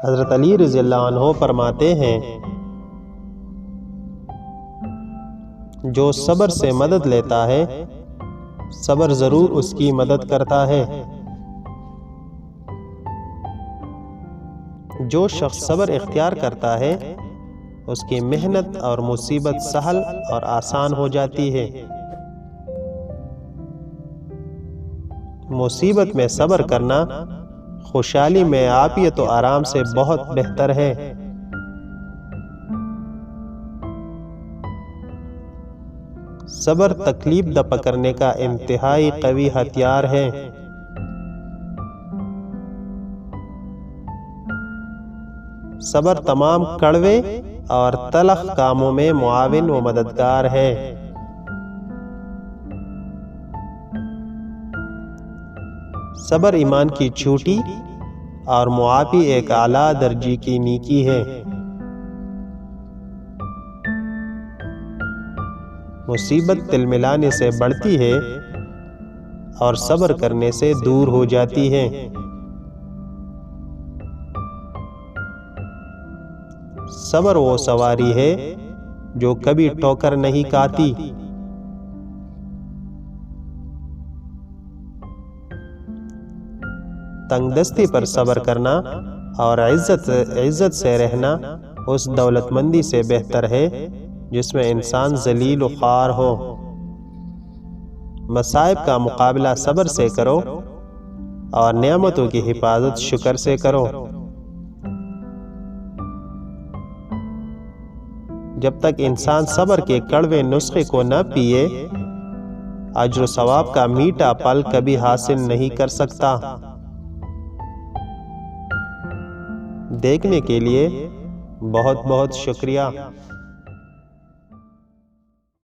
حضرت علی رضی اللہ عنہ فرماتے ہیں جو صبر سے مدد لیتا ہے صبر ضرور اس کی مدد کرتا ہے۔ جو شخص صبر اختیار کرتا ہے اس کی محنت اور مصیبت سہل اور آسان ہو جاتی ہے۔ مصیبت میں صبر کرنا خوشحالی میں عافیت و آرام سے بہت بہتر ہے۔ صبر تکلیف دفع کرنے کا انتہائی قوی ہتھیار ہے۔ صبر تمام کڑوے اور تلخ کاموں میں معاون و مددگار ہے۔ صبر ایمان کی چھوٹی اور معافی ایک اعلیٰ درجے کی نیکی ہے۔ مصیبت تل ملانے سے بڑھتی ہے اور صبر کرنے سے دور ہو جاتی ہے۔ صبر وہ سواری ہے جو کبھی ٹھوکر نہیں کھاتی۔ تنگ دستی پر صبر کرنا اور عزت سے رہنا اس دولت مندی سے بہتر ہے جس میں انسان ذلیل و خوار ہو۔ مصائب کا مقابلہ صبر سے کرو اور نعمتوں کی حفاظت شکر سے کرو۔ جب تک انسان صبر کے کڑوے نسخے کو نہ پیے اجر و ثواب کا میٹھا پھل کبھی حاصل نہیں کر سکتا۔ دیکھنے کے لیے بہت بہت شکریہ۔